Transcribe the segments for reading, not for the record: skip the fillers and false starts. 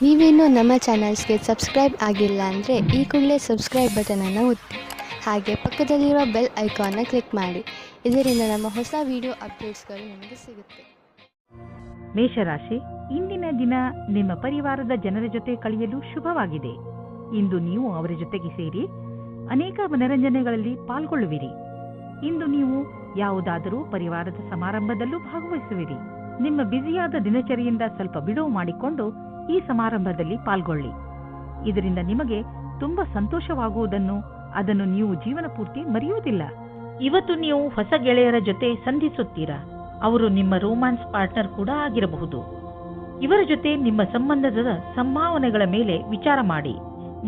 ನೀವೇನೂ ನಮ್ಮ ಚಾನಲ್ಸ್ಗೆ ಸಬ್ಸ್ಕ್ರೈಬ್ ಆಗಿಲ್ಲ ಅಂದರೆ ಈ ಕೂಡಲೇ ಸಬ್ಸ್ಕ್ರೈಬ್ ಬಟನನ್ನು ಒತ್ತಿ ಹಾಗೆ ಪಕ್ಕದಲ್ಲಿರೋ ಬೆಲ್ ಐಕಾನ್ನ ಕ್ಲಿಕ್ ಮಾಡಿ. ಇದರಿಂದ ನಮ್ಮ ಹೊಸ ವಿಡಿಯೋ ಅಪ್ಡೇಟ್ಸ್ಗಳು ನಿಮಗೆ ಸಿಗುತ್ತೆ. ಮೇಷರಾಶಿ, ಇಂದಿನ ದಿನ ನಿಮ್ಮ ಪರಿವಾರದ ಜನರ ಜೊತೆ ಕಳೆಯಲು ಶುಭವಾಗಿದೆ. ಇಂದು ನೀವು ಅವರ ಜೊತೆಗೆ ಸೇರಿ ಅನೇಕ ಮನರಂಜನೆಗಳಲ್ಲಿ ಪಾಲ್ಗೊಳ್ಳುವಿರಿ. ಇಂದು ನೀವು ಯಾವುದಾದರೂ ಪರಿವಾರದ ಸಮಾರಂಭದಲ್ಲೂ ಭಾಗವಹಿಸುವಿರಿ. ನಿಮ್ಮ ಬ್ಯುಸಿಯಾದ ದಿನಚರಿಯಿಂದ ಸ್ವಲ್ಪ ಬಿಡುವು ಮಾಡಿಕೊಂಡು ಈ ಸಮಾರಂಭದಲ್ಲಿ ಪಾಲ್ಗೊಳ್ಳಿ. ಇದರಿಂದ ನಿಮಗೆ ತುಂಬಾ ಸಂತೋಷವಾಗುವುದನ್ನು ಅದನ್ನು ನೀವು ಜೀವನ ಪೂರ್ತಿ ಮರೆಯುವುದಿಲ್ಲ. ಇವತ್ತು ನೀವು ಹೊಸ ಗೆಳೆಯರ ಜೊತೆ ಸಂಧಿಸುತ್ತೀರಾ. ಅವರು ನಿಮ್ಮ ರೋಮ್ಯಾನ್ಸ್ ಪಾರ್ಟ್ನರ್ ಕೂಡ ಆಗಿರಬಹುದು. ಇವರ ಜೊತೆ ನಿಮ್ಮ ಸಂಬಂಧದ ಸಂಭಾವನೆಗಳ ಮೇಲೆ ವಿಚಾರ ಮಾಡಿ.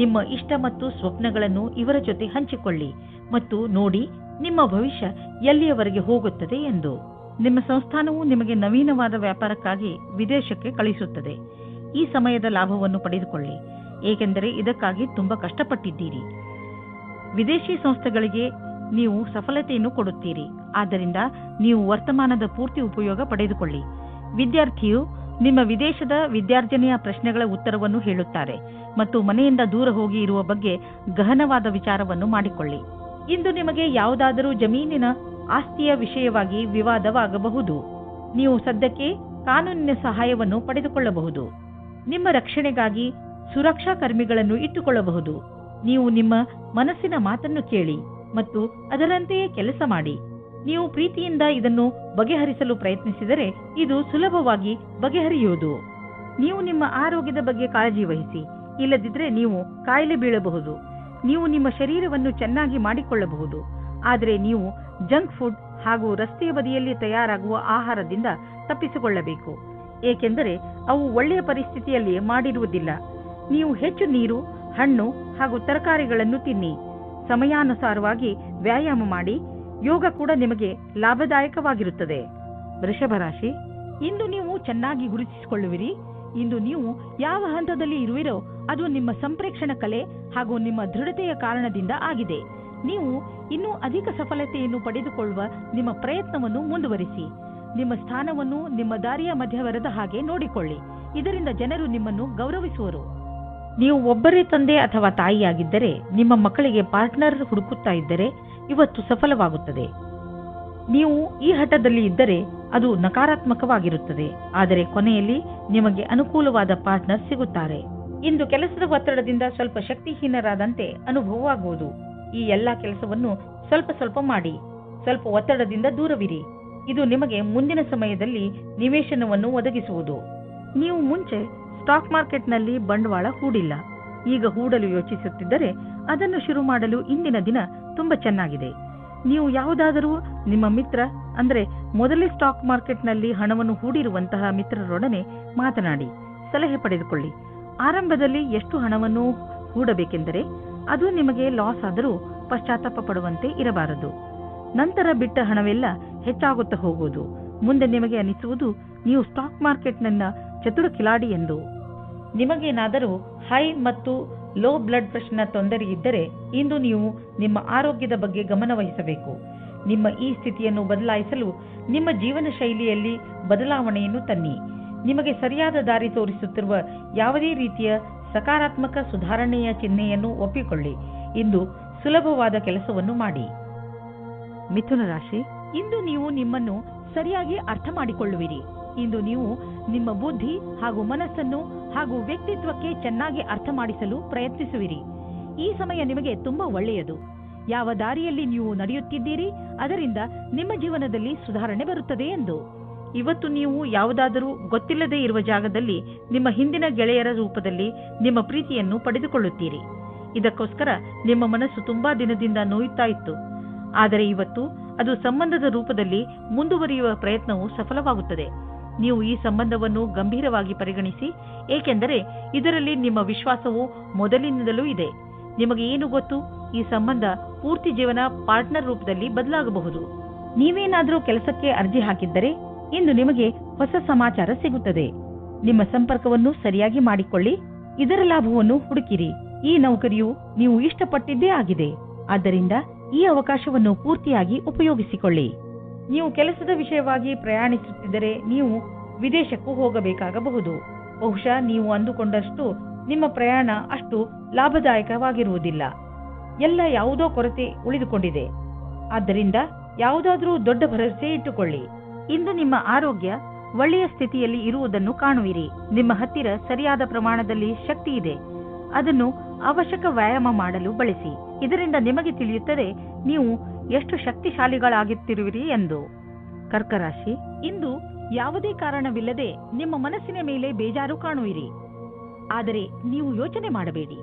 ನಿಮ್ಮ ಇಷ್ಟ ಮತ್ತು ಸ್ವಪ್ನಗಳನ್ನು ಇವರ ಜೊತೆ ಹಂಚಿಕೊಳ್ಳಿ ಮತ್ತು ನೋಡಿ ನಿಮ್ಮ ಭವಿಷ್ಯ ಎಲ್ಲಿಯವರೆಗೆ ಹೋಗುತ್ತದೆ ಎಂದು. ನಿಮ್ಮ ಸಂಸ್ಥಾನವು ನಿಮಗೆ ನವೀನವಾದ ವ್ಯಾಪಾರಕ್ಕಾಗಿ ವಿದೇಶಕ್ಕೆ ಕಳಿಸುತ್ತದೆ. ಈ ಸಮಯದ ಲಾಭವನ್ನು ಪಡೆದುಕೊಳ್ಳಿ, ಏಕೆಂದರೆ ಇದಕ್ಕಾಗಿ ತುಂಬಾ ಕಷ್ಟಪಟ್ಟಿದ್ದೀರಿ. ವಿದೇಶಿ ಸಂಸ್ಥೆಗಳಿಗೆ ನೀವು ಸಫಲತೆಯನ್ನು ಕೊಡುತ್ತೀರಿ, ಆದ್ದರಿಂದ ನೀವು ವರ್ತಮಾನದ ಪೂರ್ತಿ ಉಪಯೋಗ ಪಡೆದುಕೊಳ್ಳಿ. ವಿದ್ಯಾರ್ಥಿಯು ನಿಮ್ಮ ವಿದೇಶದ ವಿದ್ಯಾರ್ಜನೆಯ ಪ್ರಶ್ನೆಗಳ ಉತ್ತರವನ್ನು ಹೇಳುತ್ತಾರೆ ಮತ್ತು ಮನೆಯಿಂದ ದೂರ ಹೋಗಿ ಇರುವ ಬಗ್ಗೆ ಗಹನವಾದ ವಿಚಾರವನ್ನು ಮಾಡಿಕೊಳ್ಳಿ. ಇಂದು ನಿಮಗೆ ಯಾವುದಾದರೂ ಜಮೀನಿನ ಆಸ್ತಿಯ ವಿಷಯವಾಗಿ ವಿವಾದವಾಗಬಹುದು. ನೀವು ಸದ್ಯಕ್ಕೆ ಕಾನೂನಿನ ಸಹಾಯವನ್ನು ಪಡೆದುಕೊಳ್ಳಬಹುದು. ನಿಮ್ಮ ರಕ್ಷಣೆಗಾಗಿ ಸುರಕ್ಷಾ ಕರ್ಮಿಗಳನ್ನು ಇಟ್ಟುಕೊಳ್ಳಬಹುದು. ನೀವು ನಿಮ್ಮ ಮನಸ್ಸಿನ ಮಾತನ್ನು ಕೇಳಿ ಮತ್ತು ಅದರಂತೆಯೇ ಕೆಲಸ ಮಾಡಿ. ನೀವು ಪ್ರೀತಿಯಿಂದ ಇದನ್ನು ಬಗೆಹರಿಸಲು ಪ್ರಯತ್ನಿಸಿದರೆ ಇದು ಸುಲಭವಾಗಿ ಬಗೆಹರಿಯುವುದು. ನೀವು ನಿಮ್ಮ ಆರೋಗ್ಯದ ಬಗ್ಗೆ ಕಾಳಜಿ ವಹಿಸಿ, ಇಲ್ಲದಿದ್ದರೆ ನೀವು ಕಾಯಿಲೆ ಬೀಳಬಹುದು. ನೀವು ನಿಮ್ಮ ಶರೀರವನ್ನು ಚೆನ್ನಾಗಿ ಮಾಡಿಕೊಳ್ಳಬಹುದು, ಆದರೆ ನೀವು ಜಂಕ್ ಫುಡ್ ಹಾಗೂ ರಸ್ತೆಯ ಬದಿಯಲ್ಲಿ ತಯಾರಾಗುವ ಆಹಾರದಿಂದ ತಪ್ಪಿಸಿಕೊಳ್ಳಬೇಕು, ಏಕೆಂದರೆ ಅವು ಒಳ್ಳೆಯ ಪರಿಸ್ಥಿತಿಯಲ್ಲಿ ಮಾಡಿರುವುದಿಲ್ಲ. ನೀವು ಹೆಚ್ಚು ನೀರು, ಹಣ್ಣು ಹಾಗೂ ತರಕಾರಿಗಳನ್ನು ತಿನ್ನಿ. ಸಮಯಾನುಸಾರವಾಗಿ ವ್ಯಾಯಾಮ ಮಾಡಿ. ಯೋಗ ಕೂಡ ನಿಮಗೆ ಲಾಭದಾಯಕವಾಗಿರುತ್ತದೆ. ವೃಷಭ ರಾಶಿ, ಇಂದು ನೀವು ಚೆನ್ನಾಗಿ ಗುರುತಿಸಿಕೊಳ್ಳುವಿರಿ. ಇಂದು ನೀವು ಯಾವ ಹಂತದಲ್ಲಿ ಇರುವಿರೋ ಅದು ನಿಮ್ಮ ಸಂಪ್ರೇಕ್ಷಣ ಕಲೆ ಹಾಗೂ ನಿಮ್ಮ ದೃಢತೆಯ ಕಾರಣದಿಂದ ಆಗಿದೆ. ನೀವು ಇನ್ನೂ ಅಧಿಕ ಸಫಲತೆಯನ್ನು ಪಡೆದುಕೊಳ್ಳುವ ನಿಮ್ಮ ಪ್ರಯತ್ನವನ್ನು ಮುಂದುವರಿಸಿ. ನಿಮ್ಮ ಸ್ಥಾನವನ್ನು ನಿಮ್ಮ ದಾರಿಯ ಮಧ್ಯವರದ ಹಾಗೆ ನೋಡಿಕೊಳ್ಳಿ. ಇದರಿಂದ ಜನರು ನಿಮ್ಮನ್ನು ಗೌರವಿಸುವರು. ನೀವು ಒಬ್ಬರೇ ತಂದೆ ಅಥವಾ ತಾಯಿಯಾಗಿದ್ದರೆ ನಿಮ್ಮ ಮಕ್ಕಳಿಗೆ ಪಾರ್ಟ್ನರ್ ಹುಡುಕುತ್ತಾ ಇದ್ದರೆ ಇವತ್ತು ಸಫಲವಾಗುತ್ತದೆ. ನೀವು ಈ ಹಠದಲ್ಲಿ ಇದ್ದರೆ ಅದು ನಕಾರಾತ್ಮಕವಾಗಿರುತ್ತದೆ, ಆದರೆ ಕೊನೆಯಲ್ಲಿ ನಿಮಗೆ ಅನುಕೂಲವಾದ ಪಾರ್ಟ್ನರ್ ಸಿಗುತ್ತಾರೆ. ಇಂದು ಕೆಲಸದ ಒತ್ತಡದಿಂದ ಸ್ವಲ್ಪ ಶಕ್ತಿಹೀನರಾದಂತೆ ಅನುಭವವಾಗುವುದು. ಈ ಎಲ್ಲಾ ಕೆಲಸವನ್ನು ಸ್ವಲ್ಪ ಸ್ವಲ್ಪ ಮಾಡಿ. ಸ್ವಲ್ಪ ಒತ್ತಡದಿಂದ ದೂರವಿರಿ. ಇದು ನಿಮಗೆ ಮುಂದಿನ ಸಮಯದಲ್ಲಿ ನಿವೇಶನವನ್ನು ಒದಗಿಸುವುದು. ನೀವು ಮುಂಚೆ ಸ್ಟಾಕ್ ಮಾರ್ಕೆಟ್ನಲ್ಲಿ ಬಂಡವಾಳ ಹೂಡಿಲ್ಲ, ಈಗ ಹೂಡಲು ಯೋಚಿಸುತ್ತಿದ್ದರೆ ಅದನ್ನು ಶುರು ಮಾಡಲು ಇಂದಿನ ದಿನ ತುಂಬಾ ಚೆನ್ನಾಗಿದೆ. ನೀವು ಯಾವುದಾದರೂ ನಿಮ್ಮ ಮಿತ್ರ ಅಂದ್ರೆ ಮೊದಲೇ ಸ್ಟಾಕ್ ಮಾರ್ಕೆಟ್ನಲ್ಲಿ ಹಣವನ್ನು ಹೂಡಿರುವಂತಹ ಮಿತ್ರರೊಡನೆ ಮಾತನಾಡಿ ಸಲಹೆ ಪಡೆದುಕೊಳ್ಳಿ. ಆರಂಭದಲ್ಲಿ ಎಷ್ಟು ಹಣವನ್ನು ಹೂಡಬೇಕೆಂದರೆ ಅದು ನಿಮಗೆ ಲಾಸ್ ಆದರೂ ಪಶ್ಚಾತ್ತಾಪ ಪಡುವಂತೆ ಇರಬಾರದು. ನಂತರ ಬಿಟ್ಟ ಹಣವೆಲ್ಲ ಹೆಚ್ಚಾಗುತ್ತಾ ಹೋಗುವುದು. ಮುಂದೆ ನಿಮಗೆ ಅನಿಸುವುದು ನೀವು ಸ್ಟಾಕ್ ಮಾರ್ಕೆಟ್ನ ಚತುರ ಕಿಲಾಡಿ ಎಂದು. ನಿಮಗೇನಾದರೂ ಹೈ ಮತ್ತು ಲೋ ಬ್ಲಡ್ ಪ್ರೆಷರ್ನ ತೊಂದರೆ ಇದ್ದರೆ ಇಂದು ನೀವು ನಿಮ್ಮ ಆರೋಗ್ಯದ ಬಗ್ಗೆ ಗಮನ ವಹಿಸಬೇಕು. ನಿಮ್ಮ ಈ ಸ್ಥಿತಿಯನ್ನು ಬದಲಾಯಿಸಲು ನಿಮ್ಮ ಜೀವನ ಶೈಲಿಯಲ್ಲಿ ಬದಲಾವಣೆಯನ್ನು ತನ್ನಿ. ನಿಮಗೆ ಸರಿಯಾದ ದಾರಿ ತೋರಿಸುತ್ತಿರುವ ಯಾವುದೇ ರೀತಿಯ ಸಕಾರಾತ್ಮಕ ಸುಧಾರಣೆಯ ಚಿಹ್ನೆಯನ್ನು ಒಪ್ಪಿಕೊಳ್ಳಿ. ಇಂದು ಸುಲಭವಾದ ಕೆಲಸವನ್ನು ಮಾಡಿ. ಮಿಥುನ ರಾಶಿ, ಇಂದು ನೀವು ನಿಮ್ಮನ್ನು ಸರಿಯಾಗಿ ಅರ್ಥ ಮಾಡಿಕೊಳ್ಳುವಿರಿ. ಇಂದು ನೀವು ನಿಮ್ಮ ಬುದ್ಧಿ ಹಾಗೂ ಮನಸ್ಸನ್ನು ಹಾಗೂ ವ್ಯಕ್ತಿತ್ವಕ್ಕೆ ಚೆನ್ನಾಗಿ ಅರ್ಥ ಮಾಡಿಸಲು ಪ್ರಯತ್ನಿಸುವಿರಿ. ಈ ಸಮಯ ನಿಮಗೆ ತುಂಬಾ ಒಳ್ಳೆಯದು. ಯಾವ ದಾರಿಯಲ್ಲಿ ನೀವು ನಡೆಯುತ್ತಿದ್ದೀರಿ ಅದರಿಂದ ನಿಮ್ಮ ಜೀವನದಲ್ಲಿ ಸುಧಾರಣೆ ಬರುತ್ತದೆ ಎಂದು. ಇವತ್ತು ನೀವು ಯಾವುದಾದರೂ ಗೊತ್ತಿಲ್ಲದೆ ಇರುವ ಜಾಗದಲ್ಲಿ ನಿಮ್ಮ ಹಿಂದಿನ ಗೆಳೆಯರ ರೂಪದಲ್ಲಿ ನಿಮ್ಮ ಪ್ರೀತಿಯನ್ನು ಪಡೆದುಕೊಳ್ಳುತ್ತೀರಿ. ಇದಕ್ಕೋಸ್ಕರ ನಿಮ್ಮ ಮನಸ್ಸು ತುಂಬಾ ದಿನದಿಂದ ನೋಯುತ್ತಾ ಇತ್ತು, ಆದರೆ ಇವತ್ತು ಅದು ಸಂಬಂಧದ ರೂಪದಲ್ಲಿ ಮುಂದುವರಿಯುವ ಪ್ರಯತ್ನವು ಸಫಲವಾಗುತ್ತದೆ. ನೀವು ಈ ಸಂಬಂಧವನ್ನು ಗಂಭೀರವಾಗಿ ಪರಿಗಣಿಸಿ, ಏಕೆಂದರೆ ಇದರಲ್ಲಿ ನಿಮ್ಮ ವಿಶ್ವಾಸವು ಮೊದಲಿನಿಂದಲೂ ಇದೆ. ನಿಮಗೆ ಏನು ಗೊತ್ತು, ಈ ಸಂಬಂಧ ಪೂರ್ತಿ ಜೀವನ ಪಾರ್ಟ್ನರ್ ರೂಪದಲ್ಲಿ ಬದಲಾಗಬಹುದು. ನೀವೇನಾದರೂ ಕೆಲಸಕ್ಕೆ ಅರ್ಜಿ ಹಾಕಿದ್ದರೆ ಇಂದು ನಿಮಗೆ ಹೊಸ ಸಮಾಚಾರ ಸಿಗುತ್ತದೆ. ನಿಮ್ಮ ಸಂಪರ್ಕವನ್ನು ಸರಿಯಾಗಿ ಮಾಡಿಕೊಳ್ಳಿ. ಇದರ ಲಾಭವನ್ನು ಹುಡುಕಿರಿ. ಈ ನೌಕರಿಯು ನೀವು ಇಷ್ಟಪಟ್ಟಿದ್ದೇ ಆಗಿದೆ, ಆದ್ದರಿಂದ ಈ ಅವಕಾಶವನ್ನು ಪೂರ್ತಿಯಾಗಿ ಉಪಯೋಗಿಸಿಕೊಳ್ಳಿ. ನೀವು ಕೆಲಸದ ವಿಷಯವಾಗಿ ಪ್ರಯಾಣಿಸುತ್ತಿದ್ದರೆ ನೀವು ವಿದೇಶಕ್ಕೂ ಹೋಗಬೇಕಾಗಬಹುದು. ಬಹುಶಃ ನೀವು ಅಂದುಕೊಂಡಷ್ಟು ನಿಮ್ಮ ಪ್ರಯಾಣ ಅಷ್ಟು ಲಾಭದಾಯಕವಾಗಿರುವುದಿಲ್ಲ. ಎಲ್ಲ ಯಾವುದೋ ಕೊರತೆ ಉಳಿದುಕೊಂಡಿದೆ. ಆದ್ದರಿಂದ ಯಾವುದಾದ್ರೂ ದೊಡ್ಡ ಭರವಸೆ ಇಟ್ಟುಕೊಳ್ಳಿ. ಇಂದು ನಿಮ್ಮ ಆರೋಗ್ಯ ಒಳ್ಳೆಯ ಸ್ಥಿತಿಯಲ್ಲಿ ಇರುವುದನ್ನು ಕಾಣುವಿರಿ. ನಿಮ್ಮ ಹತ್ತಿರ ಸರಿಯಾದ ಪ್ರಮಾಣದಲ್ಲಿ ಶಕ್ತಿ ಇದೆ. ಅದನ್ನು ಅವಶ್ಯಕ ವ್ಯಾಯಾಮ ಮಾಡಲು ಬಳಸಿ. ಇದರಿಂದ ನಿಮಗೆ ತಿಳಿಯುತ್ತದೆ ನೀವು ಎಷ್ಟು ಶಕ್ತಿಶಾಲಿಗಳಾಗುತ್ತಿರುವಿರಿ ಎಂದು. ಕರ್ಕ ರಾಶಿ, ಇಂದು ಯಾವುದೇ ಕಾರಣವಿಲ್ಲದೆ ನಿಮ್ಮ ಮನಸ್ಸಿನ ಮೇಲೆ ಬೇಜಾರು ಕಾಣುವಿರಿ. ಆದರೆ ನೀವು ಯೋಚನೆ ಮಾಡಬೇಡಿ.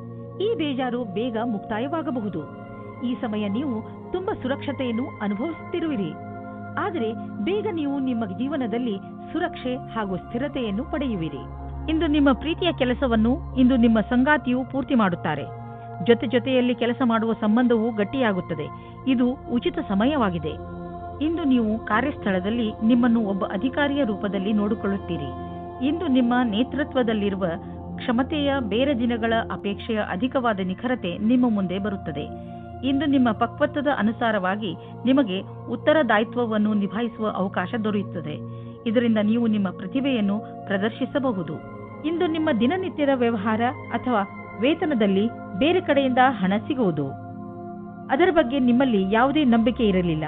ಈ ಬೇಜಾರು ಬೇಗ ಮುಕ್ತಾಯವಾಗಬಹುದು. ಈ ಸಮಯ ನೀವು ತುಂಬಾ ಸುರಕ್ಷತೆಯನ್ನು ಅನುಭವಿಸುತ್ತಿರುವಿರಿ. ಆದರೆ ಬೇಗ ನೀವು ನಿಮ್ಮ ಜೀವನದಲ್ಲಿ ಸುರಕ್ಷೆ ಹಾಗೂ ಸ್ಥಿರತೆಯನ್ನು ಪಡೆಯುವಿರಿ. ಇಂದು ನಿಮ್ಮ ಪ್ರೀತಿಯ ಕೆಲಸವನ್ನು ಇಂದು ನಿಮ್ಮ ಸಂಗಾತಿಯು ಪೂರ್ತಿ ಮಾಡುತ್ತಾರೆ. ಜೊತೆಯಲ್ಲಿ ಕೆಲಸ ಮಾಡುವ ಸಂಬಂಧವು ಗಟ್ಟಿಯಾಗುತ್ತದೆ. ಇದು ಉಚಿತ ಸಮಯವಾಗಿದೆ. ಇಂದು ನೀವು ಕಾರ್ಯಸ್ಥಳದಲ್ಲಿ ನಿಮ್ಮನ್ನು ಒಬ್ಬ ಅಧಿಕಾರಿಯ ರೂಪದಲ್ಲಿ ನೋಡಿಕೊಳ್ಳುತ್ತೀರಿ. ಇಂದು ನಿಮ್ಮ ನೇತೃತ್ವದಲ್ಲಿರುವ ಕ್ಷಮತೆಯ ಬೇರೆ ದಿನಗಳ ಅಪೇಕ್ಷೆಯ ಅಧಿಕವಾದ ನಿಖರತೆ ನಿಮ್ಮ ಮುಂದೆ ಬರುತ್ತದೆ. ಇಂದು ನಿಮ್ಮ ಪಕ್ವತ್ವದ ಅನುಸಾರವಾಗಿ ನಿಮಗೆ ಉತ್ತರದಾಯಿತ್ವವನ್ನು ನಿಭಾಯಿಸುವ ಅವಕಾಶ ದೊರೆಯುತ್ತದೆ. ಇದರಿಂದ ನೀವು ನಿಮ್ಮ ಪ್ರತಿಭೆಯನ್ನು ಪ್ರದರ್ಶಿಸಬಹುದು. ಇಂದು ನಿಮ್ಮ ದಿನನಿತ್ಯದ ವ್ಯವಹಾರ ಅಥವಾ ವೇತನದಲ್ಲಿ ಬೇರೆ ಕಡೆಯಿಂದ ಹಣ ಸಿಗುವುದು. ಅದರ ಬಗ್ಗೆ ನಿಮ್ಮಲ್ಲಿ ಯಾವುದೇ ನಂಬಿಕೆ ಇರಲಿಲ್ಲ,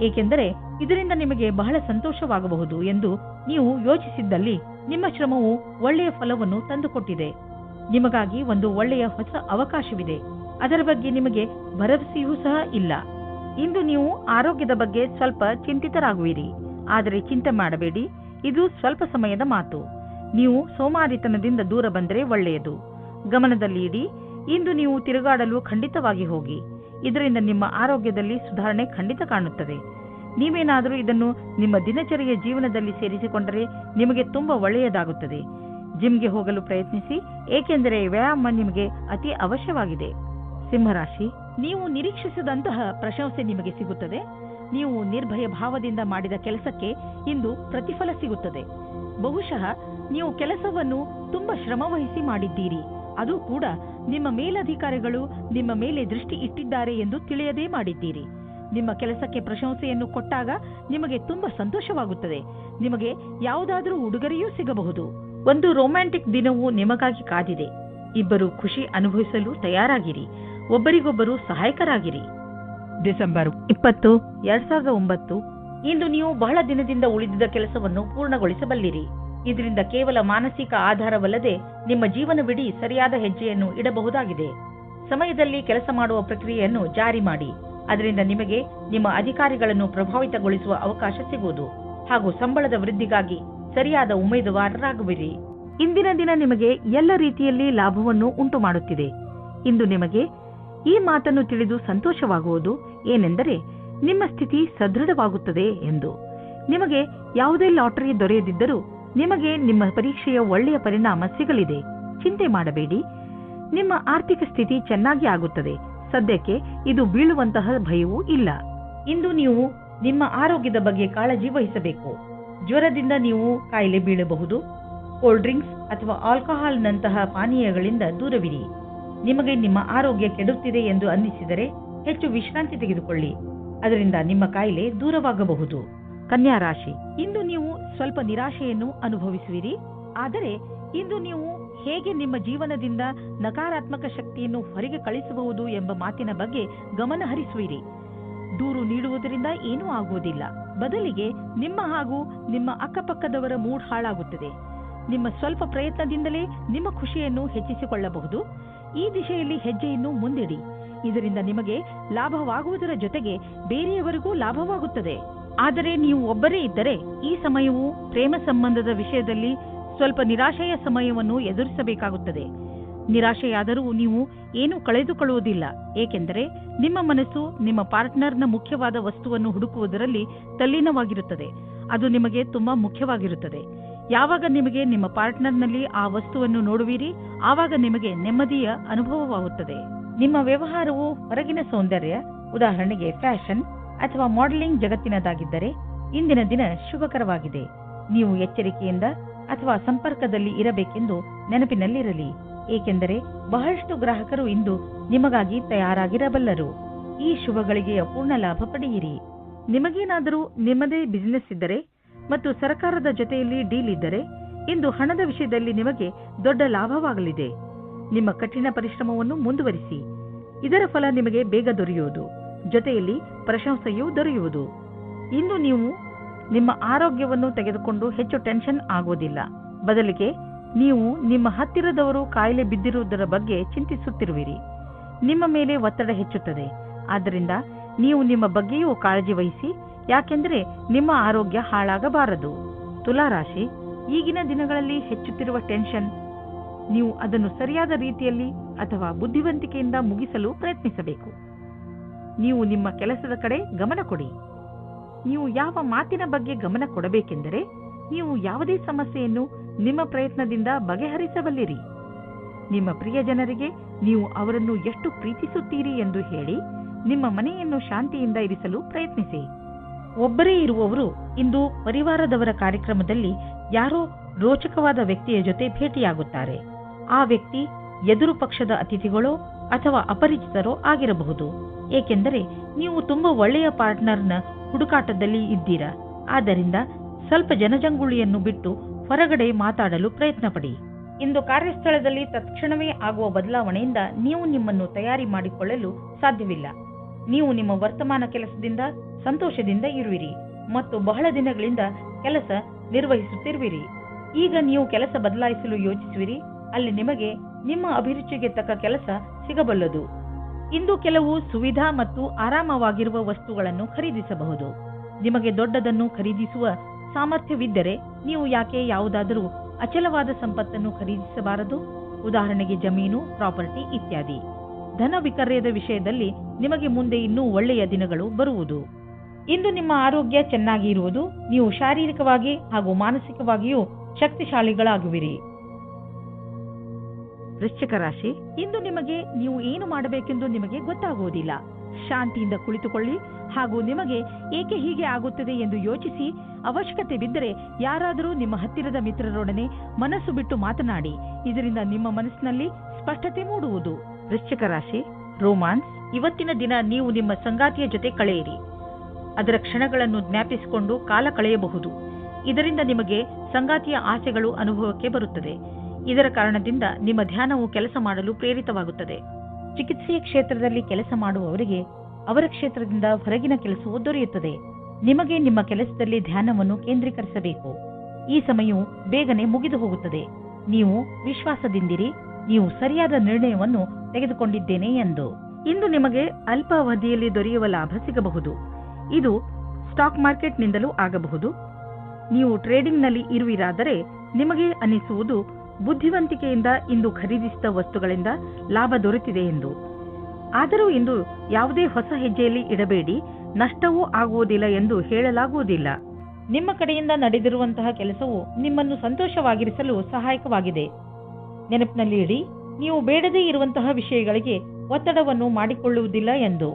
ಏಕೆಂದರೆ ಇದರಿಂದ ನಿಮಗೆ ಬಹಳ ಸಂತೋಷವಾಗಬಹುದು ಎಂದು ನೀವು ಯೋಚಿಸಿದ್ದಲ್ಲಿ ನಿಮ್ಮ ಶ್ರಮವು ಒಳ್ಳೆಯ ಫಲವನ್ನು ತಂದುಕೊಟ್ಟಿದೆ. ನಿಮಗಾಗಿ ಒಂದು ಒಳ್ಳೆಯ ಹೊಸ ಅವಕಾಶವಿದೆ. ಅದರ ಬಗ್ಗೆ ನಿಮಗೆ ಭರವಸೆಯೂ ಸಹ ಇಲ್ಲ. ಇಂದು ನೀವು ಆರೋಗ್ಯದ ಬಗ್ಗೆ ಸ್ವಲ್ಪ ಚಿಂತಿತರಾಗುವಿರಿ. ಆದರೆ ಚಿಂತೆ ಮಾಡಬೇಡಿ, ಇದು ಸ್ವಲ್ಪ ಸಮಯದ ಮಾತು. ನೀವು ಸೋಮಾರಿತನದಿಂದ ದೂರ ಬಂದರೆ ಒಳ್ಳೆಯದು. ಗಮನದಲ್ಲಿ ಇಡಿ. ಇಂದು ನೀವು ತಿರುಗಾಡಲು ಖಂಡಿತವಾಗಿ ಹೋಗಿ. ಇದರಿಂದ ನಿಮ್ಮ ಆರೋಗ್ಯದಲ್ಲಿ ಸುಧಾರಣೆ ಖಂಡಿತ ಕಾಣುತ್ತದೆ. ನೀವೇನಾದರೂ ಇದನ್ನು ನಿಮ್ಮ ದಿನಚರಿಯ ಜೀವನದಲ್ಲಿ ಸೇರಿಸಿಕೊಂಡರೆ ನಿಮಗೆ ತುಂಬಾ ಒಳ್ಳೆಯದಾಗುತ್ತದೆ. ಜಿಮ್ಗೆ ಹೋಗಲು ಪ್ರಯತ್ನಿಸಿ, ಏಕೆಂದರೆ ವ್ಯಾಯಾಮ ನಿಮಗೆ ಅತಿ ಅವಶ್ಯವಾಗಿದೆ. ಸಿಂಹರಾಶಿ, ನೀವು ನಿರೀಕ್ಷಿಸಿದಂತಹ ಪ್ರಶಂಸೆ ನಿಮಗೆ ಸಿಗುತ್ತದೆ. ನೀವು ನಿರ್ಭಯ ಭಾವದಿಂದ ಮಾಡಿದ ಕೆಲಸಕ್ಕೆ ಇಂದು ಪ್ರತಿಫಲ ಸಿಗುತ್ತದೆ. ಬಹುಶಃ ನೀವು ಕೆಲಸವನ್ನು ತುಂಬಾ ಶ್ರಮವಹಿಸಿ ಮಾಡಿದ್ದೀರಿ. ಅದು ಕೂಡ ನಿಮ್ಮ ಮೇಲಧಿಕಾರಿಗಳು ನಿಮ್ಮ ಮೇಲೆ ದೃಷ್ಟಿ ಇಟ್ಟಿದ್ದಾರೆ ಎಂದು ತಿಳಿಯದೇ ಮಾಡಿದ್ದೀರಿ. ನಿಮ್ಮ ಕೆಲಸಕ್ಕೆ ಪ್ರಶಂಸೆಯನ್ನು ಕೊಟ್ಟಾಗ ನಿಮಗೆ ತುಂಬಾ ಸಂತೋಷವಾಗುತ್ತದೆ. ನಿಮಗೆ ಯಾವುದಾದರೂ ಉಡುಗೊರೆಯೂ ಸಿಗಬಹುದು. ಒಂದು ರೊಮ್ಯಾಂಟಿಕ್ ದಿನವೂ ನಿಮಗಾಗಿ ಕಾದಿದೆ. ಇಬ್ಬರು ಖುಷಿ ಅನುಭವಿಸಲು ತಯಾರಾಗಿರಿ. ಒಬ್ಬರಿಗೊಬ್ಬರು ಸಹಾಯಕರಾಗಿರಿ. ಡಿಸೆಂಬರ್ 20, 2009 ಇಂದು ನೀವು ಬಹಳ ದಿನದಿಂದ ಉಳಿದಿದ್ದ ಕೆಲಸವನ್ನು ಪೂರ್ಣಗೊಳಿಸಬಲ್ಲಿರಿ. ಇದರಿಂದ ಕೇವಲ ಮಾನಸಿಕ ಆಧಾರವಲ್ಲದೆ ನಿಮ್ಮ ಜೀವನವಿಡೀ ಸರಿಯಾದ ಹೆಜ್ಜೆಯನ್ನು ಇಡಬಹುದಾಗಿದೆ. ಸಮಯದಲ್ಲಿ ಕೆಲಸ ಮಾಡುವ ಪ್ರಕ್ರಿಯೆಯನ್ನು ಜಾರಿ ಮಾಡಿ. ಅದರಿಂದ ನಿಮಗೆ ನಿಮ್ಮ ಅಧಿಕಾರಿಗಳನ್ನು ಪ್ರಭಾವಿತಗೊಳಿಸುವ ಅವಕಾಶ ಸಿಗುವುದು ಹಾಗೂ ಸಂಬಳದ ವೃದ್ಧಿಗಾಗಿ ಸರಿಯಾದ ಉಮೇದುವಾರರಾಗುವಿರಿ. ಇಂದಿನ ದಿನ ನಿಮಗೆ ಎಲ್ಲ ರೀತಿಯಲ್ಲಿ ಲಾಭವನ್ನು ಉಂಟು ಮಾಡುತ್ತಿದೆ. ಇಂದು ನಿಮಗೆ ಈ ಮಾತನ್ನು ತಿಳಿದು ಸಂತೋಷವಾಗುವುದು ಏನೆಂದರೆ ನಿಮ್ಮ ಸ್ಥಿತಿ ಸದೃಢವಾಗುತ್ತದೆ ಎಂದು. ನಿಮಗೆ ಯಾವುದೇ ಲಾಟರಿ ದೊರೆಯದಿದ್ದರೂ ನಿಮಗೆ ನಿಮ್ಮ ಪರೀಕ್ಷೆಯ ಒಳ್ಳೆಯ ಪರಿಣಾಮ ಸಿಗಲಿದೆ. ಚಿಂತೆ ಮಾಡಬೇಡಿ. ನಿಮ್ಮ ಆರ್ಥಿಕ ಸ್ಥಿತಿ ಚೆನ್ನಾಗಿ ಆಗುತ್ತದೆ. ಸದ್ಯಕ್ಕೆ ಇದು ಬೀಳುವಂತಹ ಭಯವೂ ಇಲ್ಲ. ಇಂದು ನೀವು ನಿಮ್ಮ ಆರೋಗ್ಯದ ಬಗ್ಗೆ ಕಾಳಜಿ ವಹಿಸಬೇಕು. ಜ್ವರದಿಂದ ನೀವು ಕಾಯಿಲೆ ಬೀಳಬಹುದು. ಕೋಲ್ಡ್ ಡ್ರಿಂಕ್ಸ್ ಅಥವಾ ಆಲ್ಕೋಹಾಲ್ನಂತಹ ಪಾನೀಯಗಳಿಂದ ದೂರವಿರಿ. ನಿಮಗೆ ನಿಮ್ಮ ಆರೋಗ್ಯ ಕೆಡುತ್ತಿದೆ ಎಂದು ಅನ್ನಿಸಿದರೆ ಹೆಚ್ಚು ವಿಶ್ರಾಂತಿ ತೆಗೆದುಕೊಳ್ಳಿ. ಅದರಿಂದ ನಿಮ್ಮ ಕಾಯಿಲೆ ದೂರವಾಗಬಹುದು. ಕನ್ಯಾ ರಾಶಿ, ಇಂದು ನೀವು ಸ್ವಲ್ಪ ನಿರಾಶೆಯನ್ನು ಅನುಭವಿಸುವಿರಿ. ಆದರೆ ಇಂದು ನೀವು ಹೇಗೆ ನಿಮ್ಮ ಜೀವನದಿಂದ ನಕಾರಾತ್ಮಕ ಶಕ್ತಿಯನ್ನು ಹೊರಗೆ ಕಳಿಸಬಹುದು ಎಂಬ ಮಾತಿನ ಬಗ್ಗೆ ಗಮನ ಹರಿಸುವಿರಿ. ದೂರು ನೀಡುವುದರಿಂದ ಏನೂ ಆಗುವುದಿಲ್ಲ. ಬದಲಿಗೆ ನಿಮ್ಮ ಹಾಗೂ ನಿಮ್ಮ ಅಕ್ಕಪಕ್ಕದವರ ಮೂಡ್ ಹಾಳಾಗುತ್ತದೆ. ನಿಮ್ಮ ಸ್ವಲ್ಪ ಪ್ರಯತ್ನದಿಂದಲೇ ನಿಮ್ಮ ಖುಷಿಯನ್ನು ಹೆಚ್ಚಿಸಿಕೊಳ್ಳಬಹುದು. ಈ ದಿಶೆಯಲ್ಲಿ ಹೆಜ್ಜೆಯನ್ನು ಮುಂದಿಡಿ. ಇದರಿಂದ ನಿಮಗೆ ಲಾಭವಾಗುವುದರ ಜೊತೆಗೆ ಬೇರೆಯವರಿಗೂ ಲಾಭವಾಗುತ್ತದೆ. ಆದರೆ ನೀವು ಒಬ್ಬರೇ ಇದ್ದರೆ ಈ ಸಮಯವು ಪ್ರೇಮ ಸಂಬಂಧದ ವಿಷಯದಲ್ಲಿ ಸ್ವಲ್ಪ ನಿರಾಶೆಯ ಸಮಯವನ್ನು ಎದುರಿಸಬೇಕಾಗುತ್ತದೆ. ನಿರಾಶೆಯಾದರೂ ನೀವು ಏನೂ ಕಳೆದುಕೊಳ್ಳುವುದಿಲ್ಲ, ಏಕೆಂದರೆ ನಿಮ್ಮ ಮನಸ್ಸು ನಿಮ್ಮ ಪಾರ್ಟ್ನರ್ನ ಮುಖ್ಯವಾದ ವಸ್ತುವನ್ನು ಹುಡುಕುವುದರಲ್ಲಿ ತಲ್ಲೀನವಾಗಿರುತ್ತದೆ. ಅದು ನಿಮಗೆ ತುಂಬಾ ಮುಖ್ಯವಾಗಿರುತ್ತದೆ. ಯಾವಾಗ ನಿಮಗೆ ನಿಮ್ಮ ಪಾರ್ಟ್ನರ್ನಲ್ಲಿ ಆ ವಸ್ತುವನ್ನು ನೋಡುವಿರಿ, ಆವಾಗ ನಿಮಗೆ ನೆಮ್ಮದಿಯ ಅನುಭವವಾಗುತ್ತದೆ. ನಿಮ್ಮ ವ್ಯವಹಾರವು ಹೊರಗಿನ ಸೌಂದರ್ಯ, ಉದಾಹರಣೆಗೆ ಫ್ಯಾಷನ್ ಅಥವಾ ಮಾಡೆಲಿಂಗ್ ಜಗತ್ತಿನದಾಗಿದ್ದರೆ ಇಂದಿನ ದಿನ ಶುಭಕರವಾಗಿದೆ. ನೀವು ಎಚ್ಚರಿಕೆಯಿಂದ ಅಥವಾ ಸಂಪರ್ಕದಲ್ಲಿ ಇರಬೇಕೆಂದು ನೆನಪಿನಲ್ಲಿರಲಿ, ಏಕೆಂದರೆ ಬಹಳಷ್ಟು ಗ್ರಾಹಕರು ಇಂದು ನಿಮಗಾಗಿ ತಯಾರಾಗಿರಬಲ್ಲರು. ಈ ಶುಭಗಳಿಗೆಯ ಪೂರ್ಣ ಲಾಭ ಪಡೆಯಿರಿ. ನಿಮಗೇನಾದರೂ ನಿಮ್ಮದೇ ಬಿಸಿನೆಸ್ ಇದ್ದರೆ ಮತ್ತು ಸರ್ಕಾರದ ಜೊತೆಯಲ್ಲಿ ಡೀಲ್ ಇದ್ದರೆ ಇಂದು ಹಣದ ವಿಷಯದಲ್ಲಿ ನಿಮಗೆ ದೊಡ್ಡ ಲಾಭವಾಗಲಿದೆ. ನಿಮ್ಮ ಕಠಿಣ ಪರಿಶ್ರಮವನ್ನು ಮುಂದುವರಿಸಿ. ಇದರ ಫಲ ನಿಮಗೆ ಬೇಗ ದೊರೆಯುವುದು, ಜೊತೆಯಲ್ಲಿ ಪ್ರಶಂಸೆಯೂ ದೊರೆಯುವುದು. ಇಂದು ನೀವು ನಿಮ್ಮ ಆರೋಗ್ಯವನ್ನು ತೆಗೆದುಕೊಂಡು ಹೆಚ್ಚು ಟೆನ್ಷನ್ ಆಗೋದಿಲ್ಲ. ಬದಲಿಗೆ ನೀವು ನಿಮ್ಮ ಹತ್ತಿರದವರು ಕಾಯಿಲೆ ಬಿದ್ದಿರುವುದರ ಬಗ್ಗೆ ಚಿಂತಿಸುತ್ತಿರುವಿರಿ. ನಿಮ್ಮ ಮೇಲೆ ಒತ್ತಡ ಹೆಚ್ಚುತ್ತದೆ. ಆದ್ದರಿಂದ ನೀವು ನಿಮ್ಮ ಬಗ್ಗೆಯೂ ಕಾಳಜಿ ವಹಿಸಿ, ಯಾಕೆಂದರೆ ನಿಮ್ಮ ಆರೋಗ್ಯ ಹಾಳಾಗಬಾರದು. ತುಲಾರಾಶಿ, ಈಗಿನ ದಿನಗಳಲ್ಲಿ ಹೆಚ್ಚುತ್ತಿರುವ ಟೆನ್ಷನ್, ನೀವು ಅದನ್ನು ಸರಿಯಾದ ರೀತಿಯಲ್ಲಿ ಅಥವಾ ಬುದ್ಧಿವಂತಿಕೆಯಿಂದ ಮುಗಿಸಲು ಪ್ರಯತ್ನಿಸಬೇಕು. ನೀವು ನಿಮ್ಮ ಕೆಲಸದ ಕಡೆ ಗಮನ ಕೊಡಿ. ನೀವು ಯಾವ ಮಾತಿನ ಬಗ್ಗೆ ಗಮನ ಕೊಡಬೇಕೆಂದರೆ, ನೀವು ಯಾವುದೇ ಸಮಸ್ಯೆಯನ್ನು ನಿಮ್ಮ ಪ್ರಯತ್ನದಿಂದ ಬಗೆಹರಿಸಬಲ್ಲಿರಿ. ನಿಮ್ಮ ಪ್ರಿಯ ಜನರಿಗೆ ನೀವು ಅವರನ್ನು ಎಷ್ಟು ಪ್ರೀತಿಸುತ್ತೀರಿ ಎಂದು ಹೇಳಿ ನಿಮ್ಮ ಮನೆಯನ್ನು ಶಾಂತಿಯಿಂದ ಇರಿಸಲು ಪ್ರಯತ್ನಿಸಿ. ಒಬ್ಬರೇ ಇರುವವರು ಇಂದು ಪರಿವಾರದವರ ಕಾರ್ಯಕ್ರಮದಲ್ಲಿ ಯಾರೋ ರೋಚಕವಾದ ವ್ಯಕ್ತಿಯ ಜೊತೆ ಭೇಟಿಯಾಗುತ್ತಾರೆ. ಆ ವ್ಯಕ್ತಿ ಎದುರು ಪಕ್ಷದ ಅತಿಥಿಗಳೋ ಅಥವಾ ಅಪರಿಚಿತರೋ ಆಗಿರಬಹುದು. ಏಕೆಂದರೆ ನೀವು ತುಂಬಾ ಒಳ್ಳೆಯ ಪಾರ್ಟ್ನರ್ನ ಹುಡುಕಾಟದಲ್ಲಿ ಇದ್ದೀರಾ. ಆದ್ದರಿಂದ ಸ್ವಲ್ಪ ಜನಜಂಗುಳಿಯನ್ನು ಬಿಟ್ಟು ಹೊರಗಡೆ ಮಾತಾಡಲು ಪ್ರಯತ್ನ ಪಡಿ. ಇಂದು ಕಾರ್ಯಸ್ಥಳದಲ್ಲಿ ತಕ್ಷಣವೇ ಆಗುವ ಬದಲಾವಣೆಯಿಂದ ನೀವು ನಿಮ್ಮನ್ನು ತಯಾರಿ ಮಾಡಿಕೊಳ್ಳಲು ಸಾಧ್ಯವಿಲ್ಲ. ನೀವು ನಿಮ್ಮ ವರ್ತಮಾನ ಕೆಲಸದಿಂದ ಸಂತೋಷದಿಂದ ಇರುವಿರಿ ಮತ್ತು ಬಹಳ ದಿನಗಳಿಂದ ಕೆಲಸ ನಿರ್ವಹಿಸುತ್ತಿರುವಿರಿ. ಈಗ ನೀವು ಕೆಲಸ ಬದಲಾಯಿಸಲು ಯೋಚಿಸುವಿರಿ. ಅಲ್ಲಿ ನಿಮಗೆ ನಿಮ್ಮ ಅಭಿರುಚಿಗೆ ತಕ್ಕ ಕೆಲಸ ಸಿಗಬಲ್ಲದು. ಇಂದು ಕೆಲವು ಸುವಿಧಾ ಮತ್ತು ಆರಾಮವಾಗಿರುವ ವಸ್ತುಗಳನ್ನು ಖರೀದಿಸಬಹುದು. ನಿಮಗೆ ದೊಡ್ಡದನ್ನು ಖರೀದಿಸುವ ಸಾಮರ್ಥ್ಯವಿದ್ದರೆ ನೀವು ಯಾಕೆ ಯಾವುದಾದರೂ ಅಚಲವಾದ ಸಂಪತ್ತನ್ನು ಖರೀದಿಸಬಾರದು? ಉದಾಹರಣೆಗೆ ಜಮೀನು, ಪ್ರಾಪರ್ಟಿ ಇತ್ಯಾದಿ. ಧನ ವಿಕರ್ಯದ ವಿಷಯದಲ್ಲಿ ನಿಮಗೆ ಮುಂದೆ ಇನ್ನೂ ಒಳ್ಳೆಯ ದಿನಗಳು ಬರುವುದು. ಇಂದು ನಿಮ್ಮ ಆರೋಗ್ಯ ಚೆನ್ನಾಗಿ ಇರುವುದು. ನೀವು ಶಾರೀರಿಕವಾಗಿ ಹಾಗೂ ಮಾನಸಿಕವಾಗಿಯೂ ಶಕ್ತಿಶಾಲಿಗಳಾಗುವಿರಿ. ವೃಶ್ಚಿಕ ರಾಶಿ, ಇಂದು ನಿಮಗೆ ನೀವು ಏನು ಮಾಡಬೇಕೆಂದು ನಿಮಗೆ ಗೊತ್ತಾಗುವುದಿಲ್ಲ. ಶಾಂತಿಯಿಂದ ಕುಳಿತುಕೊಳ್ಳಿ ಹಾಗೂ ನಿಮಗೆ ಏಕೆ ಹೀಗೆ ಆಗುತ್ತದೆ ಎಂದು ಯೋಚಿಸಿ, ಅವಶ್ಯಕತೆ ಬಿದ್ದರೆ ಯಾರಾದರೂ ನಿಮ್ಮ ಹತ್ತಿರದ ಮಿತ್ರರೊಡನೆ ಮನಸ್ಸು ಬಿಟ್ಟು ಮಾತನಾಡಿ. ಇದರಿಂದ ನಿಮ್ಮ ಮನಸ್ಸಿನಲ್ಲಿ ಸ್ಪಷ್ಟತೆ ಮೂಡುವುದು. ವೃಶ್ಚಿಕ ರಾಶಿ, ರೋಮಾನ್ಸ್. ಇವತ್ತಿನ ದಿನ ನೀವು ನಿಮ್ಮ ಸಂಗಾತಿಯ ಜೊತೆ ಕಳೆಯಿರಿ. ಅದರ ಕ್ಷಣಗಳನ್ನು ಜ್ಞಾಪಿಸಿಕೊಂಡು ಕಾಲ ಕಳೆಯಬಹುದು. ಇದರಿಂದ ನಿಮಗೆ ಸಂಗಾತಿಯ ಆಸೆಗಳು ಅನುಭವಕ್ಕೆ ಬರುತ್ತದೆ. ಇದರ ಕಾರಣದಿಂದ ನಿಮ್ಮ ಧ್ಯಾನವು ಕೆಲಸ ಮಾಡಲು ಪ್ರೇರಿತವಾಗುತ್ತದೆ. ಚಿಕಿತ್ಸೆಯ ಕ್ಷೇತ್ರದಲ್ಲಿ ಕೆಲಸ ಮಾಡುವವರಿಗೆ ಅವರ ಕ್ಷೇತ್ರದಿಂದ ಹೊರಗಿನ ಕೆಲಸವು ದೊರೆಯುತ್ತದೆ. ನಿಮಗೆ ನಿಮ್ಮ ಕೆಲಸದಲ್ಲಿ ಧ್ಯಾನವನ್ನು ಕೇಂದ್ರೀಕರಿಸಬೇಕು. ಈ ಸಮಯವು ಬೇಗನೆ ಮುಗಿದು ಹೋಗುತ್ತದೆ. ನೀವು ವಿಶ್ವಾಸದಿಂದಿರಿ. ನೀವು ಸರಿಯಾದ ನಿರ್ಣಯವನ್ನು ತೆಗೆದುಕೊಂಡಿದ್ದೇನೆ ಎಂದು. ಇಂದು ನಿಮಗೆ ಅಲ್ಪ ಅವಧಿಯಲ್ಲಿ ದೊರೆಯುವ ಲಾಭ ಸಿಗಬಹುದು. ಇದು ಸ್ಟಾಕ್ ಮಾರ್ಕೆಟ್ನಿಂದಲೂ ಆಗಬಹುದು. ನೀವು ಟ್ರೇಡಿಂಗ್ನಲ್ಲಿ ಇರುವಿರಾದರೆ ನಿಮಗೆ ಅನಿಸುವುದು ಬುದ್ಧಿವಂತಿಕೆಯಿಂದ ಇಂದು ಖರೀದಿಸಿದ ವಸ್ತುಗಳಿಂದ ಲಾಭ ದೊರೆತಿದೆ ಎಂದು. ಆದರೂ ಇಂದು ಯಾವುದೇ ಹೊಸ ಹೆಜ್ಜೆಯಲ್ಲಿ ಇಡಬೇಡಿ. ನಷ್ಟವೂ ಆಗುವುದಿಲ್ಲ ಎಂದು ಹೇಳಲಾಗುವುದಿಲ್ಲ. ನಿಮ್ಮ ಕಡೆಯಿಂದ ನಡೆದಿರುವಂತಹ ಕೆಲಸವು ನಿಮ್ಮನ್ನು ಸಂತೋಷವಾಗಿರಿಸಲು ಸಹಾಯಕವಾಗಿದೆ. ನೆನಪಿನಲ್ಲಿ ಇಡಿ, ನೀವು ಬೇಡದೇ ಇರುವಂತಹ ವಿಷಯಗಳಿಗೆ ಒತ್ತಡವನ್ನು ಮಾಡಿಕೊಳ್ಳುವುದಿಲ್ಲ ಎಂದು.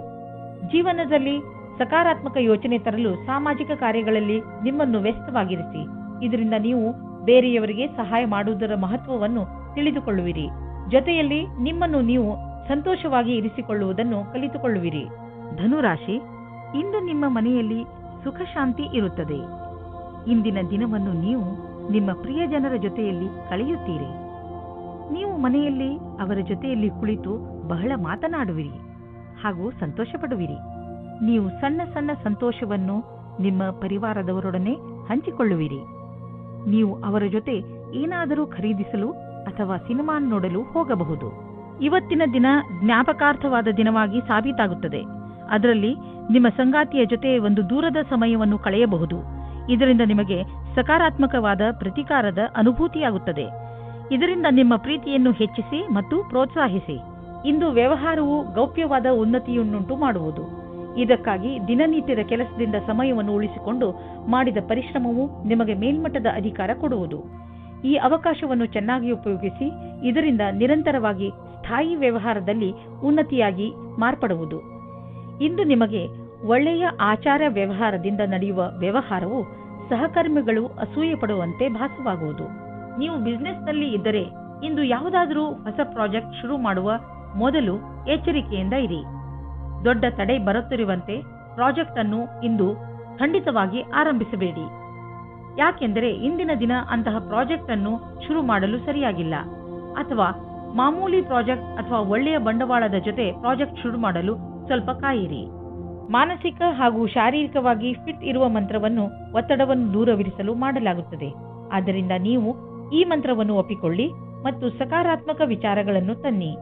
ಜೀವನದಲ್ಲಿ ಸಕಾರಾತ್ಮಕ ಯೋಚನೆ ತರಲು ಸಾಮಾಜಿಕ ಕಾರ್ಯಗಳಲ್ಲಿ ನಿಮ್ಮನ್ನು ವ್ಯಸ್ತವಾಗಿರಿಸಿ. ಇದರಿಂದ ನೀವು ಬೇರೆಯವರಿಗೆ ಸಹಾಯ ಮಾಡುವುದರ ಮಹತ್ವವನ್ನು ತಿಳಿದುಕೊಳ್ಳುವಿರಿ. ಜೊತೆಯಲ್ಲಿ ನಿಮ್ಮನ್ನು ನೀವು ಸಂತೋಷವಾಗಿ ಇರಿಸಿಕೊಳ್ಳುವುದನ್ನು ಕಲಿತುಕೊಳ್ಳುವಿರಿ. ಧನುರಾಶಿ, ಇಂದು ನಿಮ್ಮ ಮನೆಯಲ್ಲಿ ಸುಖ ಶಾಂತಿ ಇರುತ್ತದೆ. ಇಂದಿನ ದಿನವನ್ನು ನೀವು ನಿಮ್ಮ ಪ್ರಿಯ ಜನರ ಜೊತೆಯಲ್ಲಿ ಕಳೆಯುತ್ತೀರಿ. ನೀವು ಮನೆಯಲ್ಲಿ ಅವರ ಜೊತೆಯಲ್ಲಿ ಕುಳಿತು ಬಹಳ ಮಾತನಾಡುವಿರಿ ಹಾಗೂ ಸಂತೋಷ ಪಡುವಿರಿ. ನೀವು ಸಣ್ಣ ಸಣ್ಣ ಸಂತೋಷವನ್ನು ನಿಮ್ಮ ಪರಿವಾರದವರೊಡನೆ ಹಂಚಿಕೊಳ್ಳುವಿರಿ. ನೀವು ಅವರ ಜೊತೆ ಏನಾದರೂ ಖರೀದಿಸಲು ಅಥವಾ ಸಿನಿಮಾ ನೋಡಲು ಹೋಗಬಹುದು. ಇವತ್ತಿನ ದಿನ ಜ್ಞಾಪಕಾರ್ಥವಾದ ದಿನವಾಗಿ ಸಾಬೀತಾಗುತ್ತದೆ. ಅದರಲ್ಲಿ ನಿಮ್ಮ ಸಂಗಾತಿಯ ಜೊತೆ ಒಂದು ದೂರದ ಸಮಯವನ್ನು ಕಳೆಯಬಹುದು. ಇದರಿಂದ ನಿಮಗೆ ಸಕಾರಾತ್ಮಕವಾದ ಪ್ರತಿಕಾರದ ಅನುಭೂತಿಯಾಗುತ್ತದೆ. ಇದರಿಂದ ನಿಮ್ಮ ಪ್ರೀತಿಯನ್ನು ಹೆಚ್ಚಿಸಿ ಮತ್ತು ಪ್ರೋತ್ಸಾಹಿಸಿ. ಇಂದು ವ್ಯವಹಾರವು ಗೌಪ್ಯವಾದ ಉನ್ನತಿಯನ್ನುಂಟು ಮಾಡುವುದು. ಇದಕ್ಕಾಗಿ ದಿನನಿತ್ಯದ ಕೆಲಸದಿಂದ ಸಮಯವನ್ನು ಉಳಿಸಿಕೊಂಡು ಮಾಡಿದ ಪರಿಶ್ರಮವು ನಿಮಗೆ ಮೇಲ್ಮಟ್ಟದ ಅಧಿಕಾರ ಕೊಡುವುದು. ಈ ಅವಕಾಶವನ್ನು ಚೆನ್ನಾಗಿ ಉಪಯೋಗಿಸಿ. ಇದರಿಂದ ನಿರಂತರವಾಗಿ ಸ್ಥಾಯಿ ವ್ಯವಹಾರದಲ್ಲಿ ಉನ್ನತಿಯಾಗಿ ಮಾರ್ಪಡುವುದು. ಇಂದು ನಿಮಗೆ ಒಳ್ಳೆಯ ಆಚಾರ ವ್ಯವಹಾರದಿಂದ ನಡೆಯುವ ವ್ಯವಹಾರವು ಸಹಕರ್ಮಿಗಳು ಅಸೂಯೆ ಪಡುವಂತೆ ಭಾಸವಾಗುವುದು. ನೀವು ಬಿಸಿನೆಸ್ನಲ್ಲಿ ಇದ್ದರೆ ಇಂದು ಯಾವುದಾದರೂ ಹೊಸ ಪ್ರಾಜೆಕ್ಟ್ ಶುರು ಮಾಡುವ ಮೊದಲು ಎಚ್ಚರಿಕೆಯಿಂದ ಇರಿ. ದೊಡ್ಡ ತಡೆ ಬರುತ್ತಿರುವಂತೆ ಪ್ರಾಜೆಕ್ಟ್ ಅನ್ನು ಇಂದು ಖಂಡಿತವಾಗಿ ಆರಂಭಿಸಬೇಡಿ. ಯಾಕೆಂದರೆ ಇಂದಿನ ದಿನ ಅಂತಹ ಪ್ರಾಜೆಕ್ಟ್ ಅನ್ನು ಶುರು ಮಾಡಲು ಸರಿಯಾಗಿಲ್ಲ. ಅಥವಾ ಮಾಮೂಲಿ ಪ್ರಾಜೆಕ್ಟ್ ಅಥವಾ ಒಳ್ಳೆಯ ಬಂಡವಾಳದ ಜೊತೆ ಪ್ರಾಜೆಕ್ಟ್ ಶುರು ಮಾಡಲು ಸ್ವಲ್ಪ ಕಾಯಿರಿ. ಮಾನಸಿಕ ಹಾಗೂ ಶಾರೀರಿಕವಾಗಿ ಫಿಟ್ ಇರುವ ಮಂತ್ರವನ್ನು ಒತ್ತಡವನ್ನು ದೂರವಿರಿಸಲು ಮಾಡಲಾಗುತ್ತದೆ. ಆದ್ದರಿಂದ ನೀವು ಈ ಮಂತ್ರವನ್ನು ಒಪ್ಪಿಕೊಳ್ಳಿ ಮತ್ತು ಸಕಾರಾತ್ಮಕ ವಿಚಾರಗಳನ್ನು ತನ್ನಿ.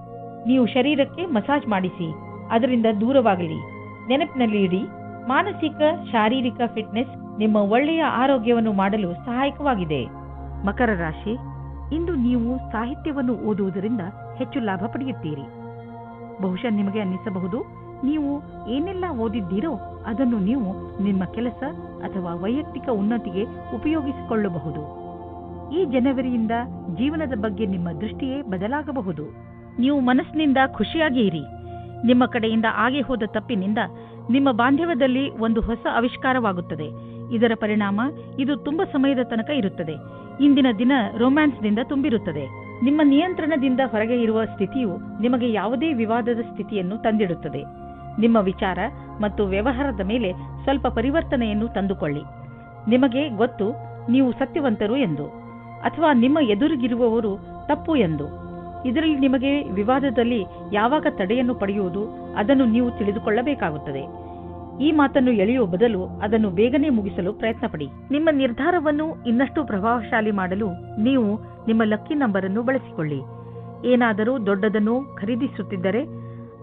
ನೀವು ಶರೀರಕ್ಕೆ ಮಸಾಜ್ ಮಾಡಿಸಿ, ಅದರಿಂದ ದೂರವಾಗಲಿ. ನೆನಪಿನಲ್ಲಿ ಇಡಿ, ಮಾನಸಿಕ ಶಾರೀರಿಕ ಫಿಟ್ನೆಸ್ ನಿಮ್ಮ ಒಳ್ಳೆಯ ಆರೋಗ್ಯವನ್ನು ಮಾಡಲು ಸಹಾಯಕವಾಗಿದೆ. ಮಕರ ರಾಶಿ, ಇಂದು ನೀವು ಸಾಹಿತ್ಯವನ್ನು ಓದುವುದರಿಂದ ಹೆಚ್ಚು ಲಾಭ ಪಡೆಯುತ್ತೀರಿ. ಬಹುಶಃ ನಿಮಗೆ ಅನ್ನಿಸಬಹುದು, ನೀವು ಏನೆಲ್ಲ ಓದಿದ್ದೀರೋ ಅದನ್ನು ನೀವು ನಿಮ್ಮ ಕೆಲಸ ಅಥವಾ ವೈಯಕ್ತಿಕ ಉನ್ನತಿಗೆ ಉಪಯೋಗಿಸಿಕೊಳ್ಳಬಹುದು. ಈ ಜನವರಿಯಿಂದ ಜೀವನದ ಬಗ್ಗೆ ನಿಮ್ಮ ದೃಷ್ಟಿಯೇ ಬದಲಾಗಬಹುದು. ನೀವು ಮನಸ್ಸಿನಿಂದ ಖುಷಿಯಾಗಿ ಇರಿ. ನಿಮ್ಮ ಕಡೆಯಿಂದ ಆಗಿ ಹೋದ ತಪ್ಪಿನಿಂದ ನಿಮ್ಮ ಬಾಂಧವ್ಯದಲ್ಲಿ ಒಂದು ಹೊಸ ಆವಿಷ್ಕಾರವಾಗುತ್ತದೆ. ಇದರ ಪರಿಣಾಮ ಇದು ತುಂಬಾ ಸಮಯದ ತನಕ ಇರುತ್ತದೆ. ಇಂದಿನ ದಿನ ರೊಮ್ಯಾನ್ಸ್ನಿಂದ ತುಂಬಿರುತ್ತದೆ. ನಿಮ್ಮ ನಿಯಂತ್ರಣದಿಂದ ಹೊರಗೆ ಇರುವ ಸ್ಥಿತಿಯು ನಿಮಗೆ ಯಾವುದೇ ವಿವಾದದ ಸ್ಥಿತಿಯನ್ನು ತಂದಿಡುತ್ತದೆ. ನಿಮ್ಮ ವಿಚಾರ ಮತ್ತು ವ್ಯವಹಾರದ ಮೇಲೆ ಸ್ವಲ್ಪ ಪರಿವರ್ತನೆಯನ್ನು ತಂದುಕೊಳ್ಳಿ. ನಿಮಗೆ ಗೊತ್ತು ನೀವು ಸತ್ಯವಂತರು ಎಂದು, ಅಥವಾ ನಿಮ್ಮ ಎದುರಿಗಿರುವವರು ತಪ್ಪು ಎಂದು. ಇದರಲ್ಲಿ ನಿಮಗೆ ವಿವಾದದಲ್ಲಿ ಯಾವಾಗ ತಡೆಯನ್ನು ಪಡೆಯುವುದು ಅದನ್ನು ನೀವು ತಿಳಿದುಕೊಳ್ಳಬೇಕಾಗುತ್ತದೆ. ಈ ಮಾತನ್ನು ಎಳೆಯುವ ಬದಲು ಅದನ್ನು ಬೇಗನೆ ಮುಗಿಸಲು ಪ್ರಯತ್ನಪಡಿ. ನಿಮ್ಮ ನಿರ್ಧಾರವನ್ನು ಇನ್ನಷ್ಟು ಪ್ರಭಾವಶಾಲಿ ಮಾಡಲು ನೀವು ನಿಮ್ಮ ಲಕ್ಕಿ ನಂಬರ್ ಅನ್ನು ಬಳಸಿಕೊಳ್ಳಿ. ಏನಾದರೂ ದೊಡ್ಡದನ್ನು ಖರೀದಿಸುತ್ತಿದ್ದರೆ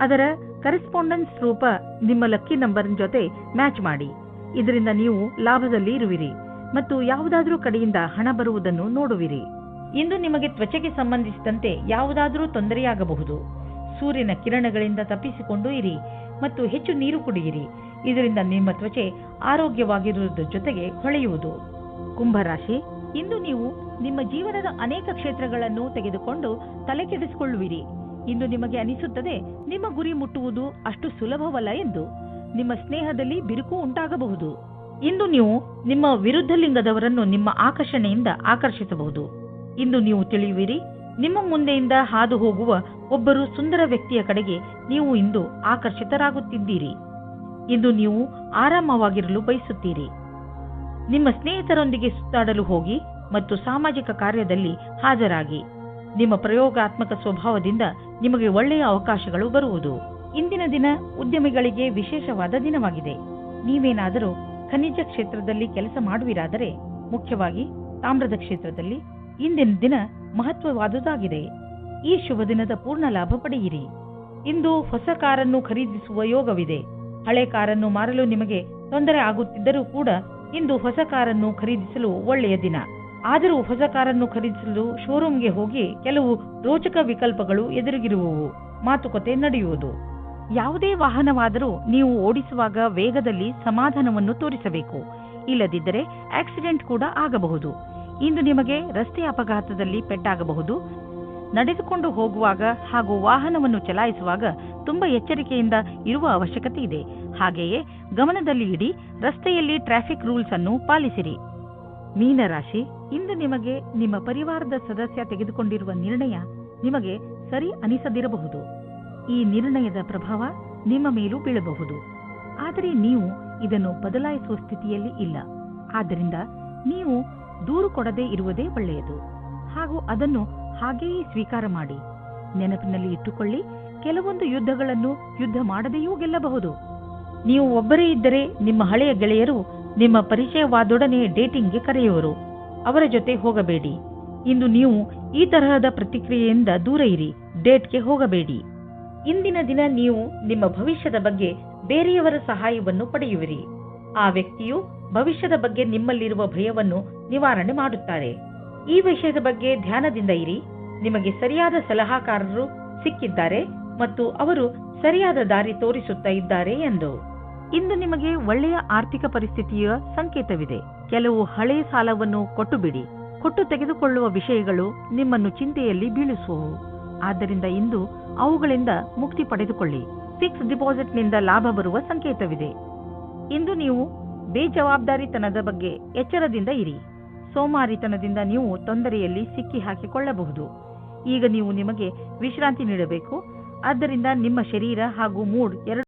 ಅದರ ಕರೆಸ್ಪಾಂಡೆನ್ಸ್ ರೂಪ ನಿಮ್ಮ ಲಕ್ಕಿ ನಂಬರ್ ಜೊತೆ ಮ್ಯಾಚ್ ಮಾಡಿ. ಇದರಿಂದ ನೀವು ಲಾಭದಲ್ಲಿ ಇರುವಿರಿ ಮತ್ತು ಯಾವುದಾದರೂ ಕಡೆಯಿಂದ ಹಣ ಬರುವುದನ್ನು ನೋಡುವಿರಿ. ಇಂದು ನಿಮಗೆ ತ್ವಚೆಗೆ ಸಂಬಂಧಿಸಿದಂತೆ ಯಾವುದಾದರೂ ತೊಂದರೆಯಾಗಬಹುದು. ಸೂರ್ಯನ ಕಿರಣಗಳಿಂದ ತಪ್ಪಿಸಿಕೊಂಡು ಇರಿ ಮತ್ತು ಹೆಚ್ಚು ನೀರು ಕುಡಿಯಿರಿ. ಇದರಿಂದ ನಿಮ್ಮ ತ್ವಚೆ ಆರೋಗ್ಯವಾಗಿರುವುದರ ಜೊತೆಗೆ ಹೊಳೆಯುವುದು. ಕುಂಭರಾಶಿ, ಇಂದು ನೀವು ನಿಮ್ಮ ಜೀವನದ ಅನೇಕ ಕ್ಷೇತ್ರಗಳನ್ನು ತೆಗೆದುಕೊಂಡು ತಲೆ ಕೆಡಿಸಿಕೊಳ್ಳುವಿರಿ. ಇಂದು ನಿಮಗೆ ಅನಿಸುತ್ತದೆ ನಿಮ್ಮ ಗುರಿ ಮುಟ್ಟುವುದು ಅಷ್ಟು ಸುಲಭವಲ್ಲ ಎಂದು. ನಿಮ್ಮ ಸ್ನೇಹದಲ್ಲಿ ಬಿರುಕು ಉಂಟಾಗಬಹುದು. ಇಂದು ನೀವು ನಿಮ್ಮ ವಿರುದ್ಧ ಲಿಂಗದವರನ್ನು ನಿಮ್ಮ ಆಕರ್ಷಣೆಯಿಂದ ಆಕರ್ಷಿಸಬಹುದು. ಇಂದು ನೀವು ತಿಳಿಯುವಿರಿ, ನಿಮ್ಮ ಮುಂದೆಯಿಂದ ಹಾದು ಹೋಗುವ ಒಬ್ಬರು ಸುಂದರ ವ್ಯಕ್ತಿಯ ಕಡೆಗೆ ನೀವು ಇಂದು ಆಕರ್ಷಿತರಾಗುತ್ತಿದ್ದೀರಿ. ಇಂದು ನೀವು ಆರಾಮವಾಗಿರಲು ಬಯಸುತ್ತೀರಿ. ನಿಮ್ಮ ಸ್ನೇಹಿತರೊಂದಿಗೆ ಸುತ್ತಾಡಲು ಹೋಗಿ ಮತ್ತು ಸಾಮಾಜಿಕ ಕಾರ್ಯದಲ್ಲಿ ಹಾಜರಾಗಿ. ನಿಮ್ಮ ಪ್ರಯೋಗಾತ್ಮಕ ಸ್ವಭಾವದಿಂದ ನಿಮಗೆ ಒಳ್ಳೆಯ ಅವಕಾಶಗಳು ಬರುವುದು. ಇಂದಿನ ದಿನ ಉದ್ಯಮಿಗಳಿಗೆ ವಿಶೇಷವಾದ ದಿನವಾಗಿದೆ. ನೀವೇನಾದರೂ ಖನಿಜ ಕ್ಷೇತ್ರದಲ್ಲಿ ಕೆಲಸ ಮಾಡುವಿರಾದರೆ, ಮುಖ್ಯವಾಗಿ ತಾಮ್ರದ ಕ್ಷೇತ್ರದಲ್ಲಿ, ಇಂದಿನ ದಿನ ಮಹತ್ವವಾದುದಾಗಿದೆ. ಈ ಶುಭ ದಿನದ ಪೂರ್ಣ ಲಾಭ ಪಡೆಯಿರಿ. ಇಂದು ಹೊಸ ಕಾರನ್ನು ಖರೀದಿಸುವ ಯೋಗವಿದೆ. ಹಳೆ ಕಾರನ್ನು ಮಾರಲು ನಿಮಗೆ ತೊಂದರೆ ಆಗುತ್ತಿದ್ದರೂ ಕೂಡ ಇಂದು ಹೊಸ ಕಾರನ್ನು ಖರೀದಿಸಲು ಒಳ್ಳೆಯ ದಿನ. ಆದರೂ ಹೊಸ ಕಾರನ್ನು ಖರೀದಿಸಲು ಶೋರೂಮ್ಗೆ ಹೋಗಿ ಕೆಲವು ರೋಚಕ ವಿಕಲ್ಪಗಳು ಎದುರಿಗಿರುವವು. ಮಾತುಕತೆ ನಡೆಯುವುದು. ಯಾವುದೇ ವಾಹನವಾದರೂ ನೀವು ಓಡಿಸುವಾಗ ವೇಗದಲ್ಲಿ ಸಮಾಧಾನವನ್ನು ತೋರಿಸಬೇಕು. ಇಲ್ಲದಿದ್ದರೆ ಆಕ್ಸಿಡೆಂಟ್ ಕೂಡ ಆಗಬಹುದು. ಇಂದು ನಿಮಗೆ ರಸ್ತೆ ಅಪಘಾತದಲ್ಲಿ ಪೆಟ್ಟಾಗಬಹುದು. ನಡೆದುಕೊಂಡು ಹೋಗುವಾಗ ಹಾಗೂ ವಾಹನವನ್ನು ಚಲಾಯಿಸುವಾಗ ತುಂಬಾ ಎಚ್ಚರಿಕೆಯಿಂದ ಇರುವ ಅವಶ್ಯಕತೆ ಇದೆ. ಹಾಗೆಯೇ ಗಮನದಲ್ಲಿ ಇಡಿ, ರಸ್ತೆಯಲ್ಲಿ ಟ್ರಾಫಿಕ್ ರೂಲ್ಸ್ ಅನ್ನು ಪಾಲಿಸಿರಿ. ಮೀನರಾಶಿ, ಇಂದು ನಿಮಗೆ ನಿಮ್ಮ ಪರಿವಾರದ ಸದಸ್ಯ ತೆಗೆದುಕೊಂಡಿರುವ ನಿರ್ಣಯ ನಿಮಗೆ ಸರಿ ಅನಿಸದಿರಬಹುದು. ಈ ನಿರ್ಣಯದ ಪ್ರಭಾವ ನಿಮ್ಮ ಮೇಲೂ ಬೀಳಬಹುದು. ಆದರೆ ನೀವು ಇದನ್ನು ಬದಲಾಯಿಸುವ ಸ್ಥಿತಿಯಲ್ಲಿ ಇಲ್ಲ. ಆದ್ದರಿಂದ ನೀವು ದೂರು ಕೊಡದೇ ಇರುವುದೇ ಒಳ್ಳೆಯದು ಹಾಗೂ ಅದನ್ನು ಹಾಗೆಯೇ ಸ್ವೀಕಾರ ಮಾಡಿ. ನೆನಪಿನಲ್ಲಿ ಇಟ್ಟುಕೊಳ್ಳಿ, ಕೆಲವೊಂದು ಯುದ್ಧಗಳನ್ನು ಯುದ್ಧ ಮಾಡದೆಯೂ ಗೆಲ್ಲಬಹುದು. ನೀವು ಒಬ್ಬರೇ ಇದ್ದರೆ ನಿಮ್ಮ ಹಳೆಯ ಗೆಳೆಯರು ನಿಮ್ಮ ಪರಿಚಯವಾದೊಡನೆ ಡೇಟಿಂಗ್ಗೆ ಕರೆಯುವರು. ಅವರ ಜೊತೆ ಹೋಗಬೇಡಿ. ಇಂದು ನೀವು ಈ ತರಹದ ಪ್ರತಿಕ್ರಿಯೆಯಿಂದ ದೂರ ಇರಿ. ಡೇಟ್ಗೆ ಹೋಗಬೇಡಿ. ಇಂದಿನ ದಿನ ನೀವು ನಿಮ್ಮ ಭವಿಷ್ಯದ ಬಗ್ಗೆ ಬೇರೆಯವರ ಸಹಾಯವನ್ನು ಪಡೆಯುವಿರಿ. ಆ ವ್ಯಕ್ತಿಯು ಭವಿಷ್ಯದ ಬಗ್ಗೆ ನಿಮ್ಮಲ್ಲಿರುವ ಭಯವನ್ನು ನಿವಾರಣೆ ಮಾಡುತ್ತಾರೆ. ಈ ವಿಷಯದ ಬಗ್ಗೆ ಧ್ಯಾನದಿಂದ ಇರಿ. ನಿಮಗೆ ಸರಿಯಾದ ಸಲಹಾಕಾರರು ಸಿಕ್ಕಿದ್ದಾರೆ ಮತ್ತು ಅವರು ಸರಿಯಾದ ದಾರಿ ತೋರಿಸುತ್ತಾ ಇದ್ದಾರೆ ಎಂದು. ಇಂದು ನಿಮಗೆ ಒಳ್ಳೆಯ ಆರ್ಥಿಕ ಪರಿಸ್ಥಿತಿಯ ಸಂಕೇತವಿದೆ. ಕೆಲವು ಹಳೆಯ ಸಾಲವನ್ನು ಕೊಟ್ಟು ಬಿಡಿ. ಕೊಟ್ಟು ತೆಗೆದುಕೊಳ್ಳುವ ವಿಷಯಗಳು ನಿಮ್ಮನ್ನು ಚಿಂತೆಯಲ್ಲಿ ಬೀಳಿಸುವವು. ಆದ್ದರಿಂದ ಇಂದು ಅವುಗಳಿಂದ ಮುಕ್ತಿ ಪಡೆದುಕೊಳ್ಳಿ. ಫಿಕ್ಸ್ ಡಿಪಾಸಿಟ್ನಿಂದ ಲಾಭ ಬರುವ ಸಂಕೇತವಿದೆ. ಇಂದು ನೀವು ಬೇಜವಾಬ್ದಾರಿತನದ ಬಗ್ಗೆ ಎಚ್ಚರದಿಂದ ಇರಿ. ಸೋಮಾರಿತನದಿಂದ ನೀವು ತೊಂದರೆಯಲ್ಲಿ ಸಿಕ್ಕಿ ಹಾಕಿಕೊಳ್ಳಬಹುದು. ಈಗ ನೀವು ನಿಮಗೆ ವಿಶ್ರಾಂತಿ ನೀಡಬೇಕು. ಆದ್ದರಿಂದ ನಿಮ್ಮ ಶರೀರ ಹಾಗೂ ಮೂಡ್